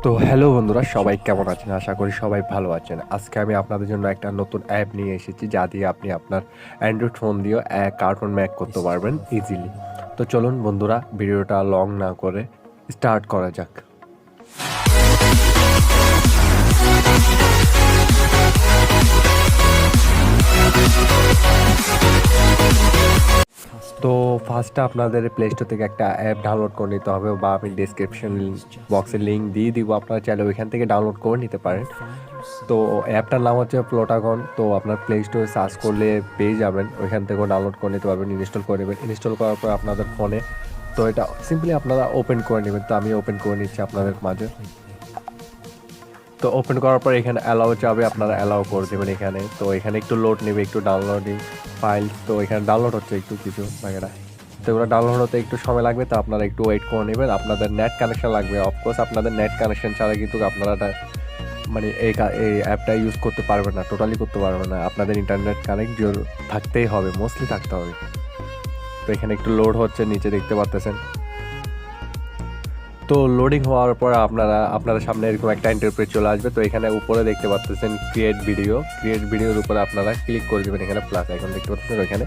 তো হ্যালো বন্ধুরা, সবাই কেমন আছেন? আশা করি সবাই ভালো আছেন। আজকে আমি আপনাদের জন্য একটা নতুন অ্যাপ নিয়ে এসেছি, যা দিয়ে আপনি আপনার অ্যান্ড্রয়েড ফোন দিয়েও কার্টুন মেক করতে পারবেন ইজিলি। তো চলুন বন্ধুরা, ভিডিওটা লং না করে স্টার্ট করা যাক। তো ফার্স্টে আপনাদের প্লে স্টোর থেকে একটা অ্যাপ ডাউনলোড করে নিতে হবে, বা আমি ডিসক্রিপশন বক্সে লিঙ্ক দিয়ে দিব, আপনারা চাইলে ওইখান থেকে ডাউনলোড করে নিতে পারেন। তো অ্যাপটার নাম হচ্ছে প্লোটাগন। তো আপনার প্লে স্টোরে সার্চ করলে পেয়ে যাবেন, ওইখান থেকেও ডাউনলোড করে নিতে পারবেন, ইনস্টল করে নেবেন। ইনস্টল করার পর আপনাদের ফোনে তো এটা সিম্পলি আপনারা ওপেন করে নেবেন। তো আমি ওপেন করে নিচ্ছি আপনাদের মাঝে। তো ওপেন করার পর এখানে অ্যালাউ চাবে, আপনারা অ্যালাউ করে দেবেন এখানে। তো এখানে একটু লোড নেবে, একটু ডাউনলোডিং ফাইল। তো এখানে ডাউনলোড হচ্ছে একটু কিছু বাগেরা। তো এগুলো ডাউনলোড হতে একটু সময় লাগবে, তো আপনারা একটু ওয়েট করে নেবেন। আপনাদের নেট কানেকশন লাগবে, অফকোর্স আপনাদের নেট কানেকশন ছাড়া কিন্তু আপনারা মানে এই অ্যাপটা ইউজ করতে পারবেন না, টোটালি করতে পারবেন না। আপনাদের ইন্টারনেট কানেক্ট থাকতেই হবে, মোস্টলি থাকতে হবে। তো এখানে একটু লোড হচ্ছে, নিচে দেখতে পাচ্ছেন। তো লোডিং হওয়ার পর আপনাদের সামনে এরকম একটা ইন্টারপ্রেট চলে আসবে। তো এখানে উপরে দেখতে পাচ্ছেন ক্রিয়েট ভিডিওর উপরে আপনারা ক্লিক করে দেবেন। এখানে প্লাস আইকন দেখতে পাচ্ছেন, ওইখানে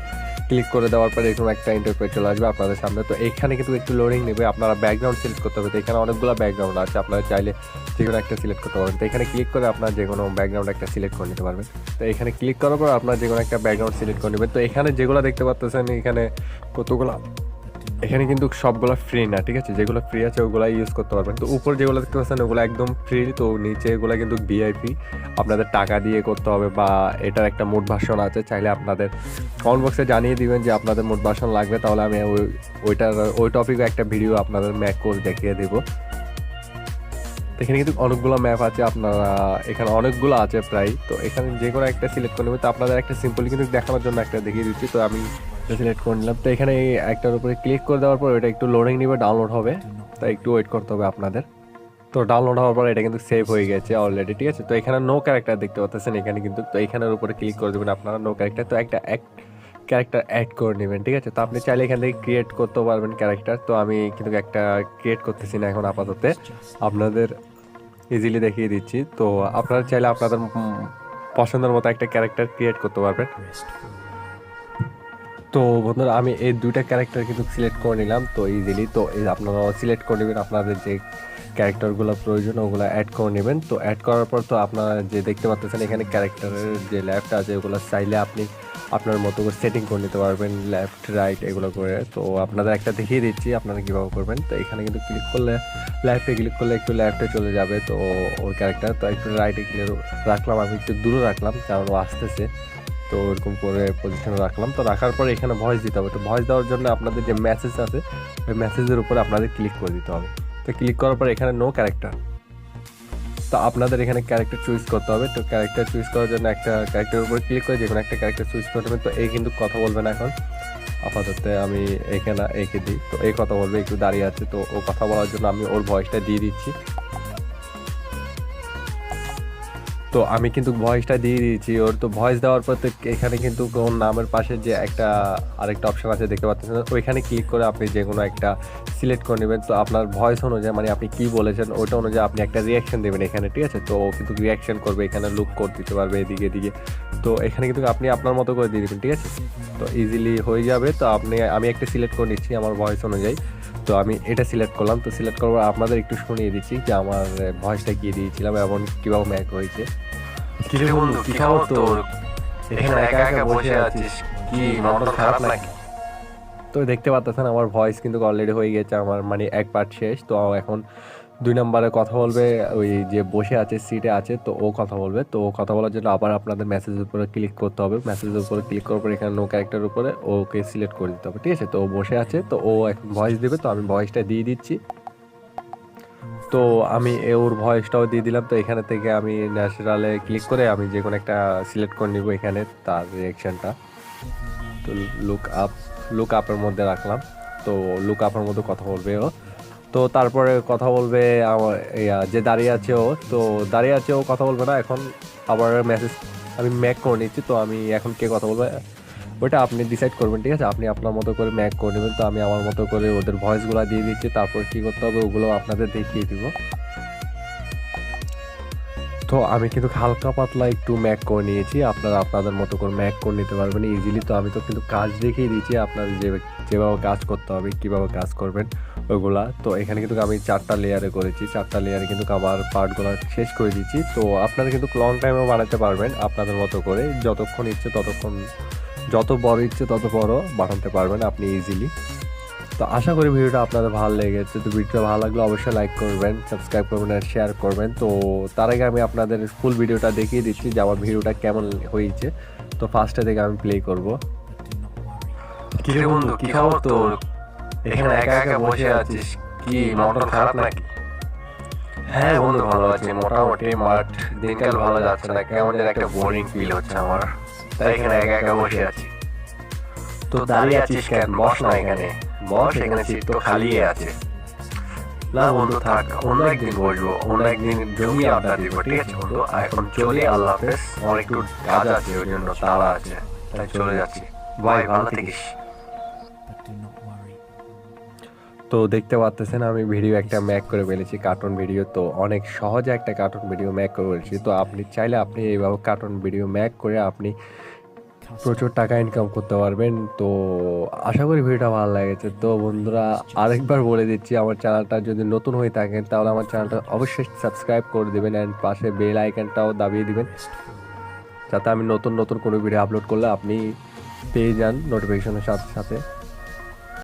ক্লিক করে দেওয়ার পরে এরকম একটা ইন্টারপ্রেট চলে আসবে আপনাদের সামনে। তো এখানে কিন্তু একটু লোডিং নেবে, আপনারা ব্যাকগ্রাউন্ড সিলেক্ট করতে হবে। তো এখানে অনেকগুলো ব্যাকগ্রাউন্ড আছে, আপনারা চাইলে যে কোনো একটা সিলেক্ট করতে পারবেন। তো এখানে ক্লিক করে আপনার যে কোনো ব্যাকগ্রাউন্ড একটা সিলেক্ট করে নিতে পারবেন। তো এখানে ক্লিক করার পর আপনার যে কোনো একটা ব্যাকগ্রাউন্ড সিলেক্ট করে নেবেন। তো এখানে যেগুলো দেখতে পাচ্ছেন, এখানে কতগুলো, এখানে কিন্তু সবগুলো ফ্রি না, ঠিক আছে? যেগুলো ফ্রি আছে ওগুলো ইউজ করতে পারবেন। তো উপর যেগুলো দেখতে পাচ্ছেন ওগুলো একদম ফ্রি। তো নিচে এগুলো কিন্তু ভিআইপি, আপনাদের টাকা দিয়ে করতে হবে, বা এটার একটা মোড ভার্সন আছে। চাইলে আপনাদের কমেন্ট বক্সে জানিয়ে দিবেন যে আপনাদের মোড ভার্সন লাগবে, তাহলে আমি ওই টপিকে একটা ভিডিও আপনাদের ম্যাক করে দেখিয়ে দেবো। এখানে কিন্তু অনেকগুলো ম্যাপ আছে, আপনারা এখানে অনেকগুলো আছে প্রায়। তো এখানে যে কোনো একটা সিলেক্ট করে নেবেন। তো আপনাদের একটা সিম্পলি কিন্তু দেখানোর জন্য একটা দেখিয়ে দিচ্ছি। তো আমি সিলেক্ট করে নিলাম। তো এখানে এই একটার উপরে ক্লিক করে দেওয়ার পর এটা একটু লোডিং নেবে, ডাউনলোড হবে। তো একটু ওয়েট করতে হবে আপনাদের। তো ডাউনলোড হওয়ার পর এটা কিন্তু সেভ হয়ে গেছে অলরেডি, ঠিক আছে? তো এখানে নো ক্যারেক্টার দেখতে পাচ্ছেন এখানে কিন্তু। তো এখানের উপরে ক্লিক করে দেবেন আপনারা, নো ক্যারেক্টার। তো একটা ক্যারেক্টার অ্যাড করে নেবেন, ঠিক আছে? তো আপনি চাইলে এখান থেকে ক্রিয়েট করতে পারবেন ক্যারেক্টার। তো আমি কিন্তু একটা ক্রিয়েট করতেছি না এখন আপাতত, আপনাদের ইজিলি দেখিয়ে দিচ্ছি। তো আপনারা চাইলে আপনাদের পছন্দের মতো একটা ক্যারেক্টার ক্রিয়েট করতে পারবেন। তো বন্ধুরা, আমি এই দুইটা ক্যারেক্টার কিন্তু সিলেক্ট করে নিলাম তো ইজিলি। তো এই আপনারা সিলেক্ট করে নেবেন, আপনাদের যে ক্যারেক্টারগুলো প্রয়োজন ওগুলো অ্যাড করে নেবেন। তো অ্যাড করার পর তো আপনারা যে দেখতে পাচ্ছেন এখানে ক্যারেক্টারের যে লেফট আছে ওগুলো চাইলে আপনি আপনার মতো করে সেটিং করে নিতে পারবেন, লেফট রাইট এগুলো করে। তো আপনাদের একটা দেখিয়ে দিচ্ছি আপনারা কীভাবে করবেন। তো এখানে কিন্তু ক্লিক করলে, লেফটে ক্লিক করলে একটু লেফটে চলে যাবে তো ওর ক্যারেক্টার। তো একটু রাইটে ক্লিক রাখলাম, আমি একটু দূরে রাখলাম কারণ ও আসতেছে। তো ওরকম করে পজিশনে রাখলাম। তো রাখার পরে এখানে ভয়েস দিতে হবে। তো ভয়েস দেওয়ার জন্য আপনাদের যে মেসেজ আছে ওই মেসেজের উপরে আপনাদের ক্লিক করে দিতে হবে। তো ক্লিক করার পরে এখানে নো ক্যারেক্টার, তো আপনাদের এখানে ক্যারেক্টার চুজ করতে হবে। তো ক্যারেক্টার চুজ করার জন্য একটা ক্যারেক্টারের উপরে ক্লিক করে যে কোনো একটা ক্যারেক্টার চুজ করতে হবে। তো এই কিন্তু কথা বলবে না এখন আপাতত, আমি এখানে এঁকে দিই। তো এই কথা বলবে, একটু দাঁড়িয়ে আছে। তো ও কথা বলার জন্য আমি ওর ভয়েসটা দিয়ে দিচ্ছি। তো আমি কিন্তু ভয়েসটা দিয়ে দিয়েছি ওর। তো ভয়েস দেওয়ার পর তো এখানে কিন্তু ওর নামের পাশে যে আরেকটা অপশন আছে দেখতে পাচ্ছেন, ওইখানে ক্লিক করে আপনি যে কোনো একটা সিলেক্ট করে নেবেন। তো আপনার ভয়েস অনুযায়ী, মানে আপনি কী বলেছেন ওইটা অনুযায়ী আপনি একটা রিয়াকশন দেবেন এখানে, ঠিক আছে? তো ও কিন্তু রিয়াকশন করবে, এখানে লুক করে দিতে পারবে এদিকে এদিকে। তো এখানে কিন্তু আপনি আপনার মতো করে দিয়ে দেবেন, ঠিক আছে? তো ইজিলি হয়ে যাবে। তো আমি একটা সিলেক্ট করে নিচ্ছি আমার ভয়েস অনুযায়ী। তো আমি এটা সিলেক্ট করলাম। তো সিলেক্ট করার পর আপনাদের একটু শুনিয়ে দিচ্ছি যে আমার ভয়েসটা কী দিয়েছিলাম এবং কীভাবে ম্যাক হয়েছে। কিরে বন্ধু, কি খবর তোর? এখানে একা একা বসে আছিস, কি মন খারাপ নাকি? তো দেখতে পাচ্ছেন আমার ভয়েস কিন্তু অলরেডি হয়ে গেছে, আমার মানে এক পার্ট শেষ। তো এখন 2 নম্বরে কথা বলবে, ওই যে বসে আছে সিটে আছে, তো ও কথা বলবে। তো ও কথা বলার জন্য আবার আপনাদের মেসেজের উপরে ক্লিক করতে হবে। মেসেজের উপরে ক্লিক করার পর এখানে নো ক্যারেক্টারের উপরে ওকে সিলেক্ট করে দিতে হবে, ঠিক আছে? তো ও বসে আছে, তো ও এখন ভয়েস দেবে। তো আমি ভয়েসটা দিয়ে দিচ্ছি। তো আমি ওর ভয়েসটাও দিয়ে দিলাম। তো এখানে থেকে আমি ন্যাচারালে ক্লিক করে আমি যে কোনো একটা সিলেক্ট করে নিব এখানে তার রিয়াকশানটা। তো লুক আপের মধ্যে রাখলাম। তো লুক আপের মধ্যে কথা বলবে ও। তো তারপরে কথা বলবে আমার যে দাঁড়িয়ে আছে ও। তো দাঁড়িয়ে আছে ও কথা বলবে না এখন, আবার মেসেজ আমি ম্যাক করে নিচ্ছি। তো আমি এখন কে কথা বলবে ওইটা আপনি ডিসাইড করবেন, ঠিক আছে? আপনি আপনার মতো করে ম্যাক করে নেবেন। তো আমি আমার মতো করে ওদের ভয়েসগুলো দিয়ে দিচ্ছি। তারপর কী করতে হবে ওগুলো আপনাদের দেখিয়ে দিব। তো আমি কিন্তু হালকা পাতলা একটু ম্যাক করে নিয়েছি, আপনারা আপনাদের মতো করে ম্যাক করে নিতে পারবেন ইজিলি। তো আমি তো কিন্তু কাজ দেখিয়ে দিয়েছি আপনাদের যেভাবে কাজ করতে হবে, কীভাবে কাজ করবেন ওইগুলা। তো এখানে কিন্তু আমি 4টা লেয়ারে করেছি, 4টা লেয়ারে কিন্তু আমার পার্টগুলো শেষ করে দিচ্ছি। তো আপনারা কিন্তু লং টাইমেও বানাতে পারবেন আপনাদের মতো করে, যতক্ষণ ইচ্ছে ততক্ষণ, যত বড় ইচ্ছে তত বড় বানাতে পারবেন আপনি ইজিলি। তো আশা করি ভিডিওটা আপনাদের ভালো লেগেছে। তো ভিডিওটা ভালো লাগলে অবশ্যই লাইক করবেন, সাবস্ক্রাইব করবেন আর শেয়ার করবেন। তো তার আগে আমি আপনাদের ফুল ভিডিওটা দেখিয়ে দিচ্ছি যে আমার ভিডিওটা কেমন হয়েছে। তো ফার্স্টে থেকে আমি প্লে করব। কিরে বন্ধু, কি খবর তোর? এখানে একা একা বসে আছিস, কি মনটা খারাপ নাকি? হ্যাঁ বন্ধু, ভালো আছি মোটামুটি, বাট দিনকাল ভালো যাচ্ছে না, কেমন যেন একটা বোরিং ফিল হচ্ছে আমার, তাই এখানে একা একা বসে আছি। তো দাঁড়িয়ে আছিস কেন? বস না এখানে, বস, এখানে সিট তো খালি আছে। না বন্ধু থাক, অন্য একদিন বসবো, অন্য একদিন জমিয়ে আড্ডা দিব, ঠিক আছে বন্ধু? এখন চলি, আল্লাহ হাফেজ, আমার একটু কাজ আছে, ওই জন্য তাড়া আছে, তাই চলে যাচ্ছি। ভাই ভালো থাকিস। তো দেখতে পাচ্ছেন আমি ভিডিও একটা ম্যাক করে ফেলেছি, কার্টুন ভিডিও। তো অনেক সহজে একটা কার্টুন ভিডিও ম্যাক করে ফেলেছি। তো আপনি চাইলে আপনি এইভাবে কার্টুন ভিডিও ম্যাক করে আপনি প্রচুর টাকা ইনকাম করতে পারবেন। তো আশা করি ভিডিওটা ভালো লেগেছে। তো বন্ধুরা, আরেকবার বলে দিচ্ছি, আমার চ্যানেলটা যদি নতুন হয়ে থাকেন তাহলে আমার চ্যানেলটা অবশ্যই সাবস্ক্রাইব করে দেবেন অ্যান্ড পাশে বেল আইকনটাও দাবিয়ে দিবেন, যাতে আমি নতুন নতুন কোনো ভিডিও আপলোড করলে আপনি পেয়ে যান নোটিফিকেশনের সাথে সাথে।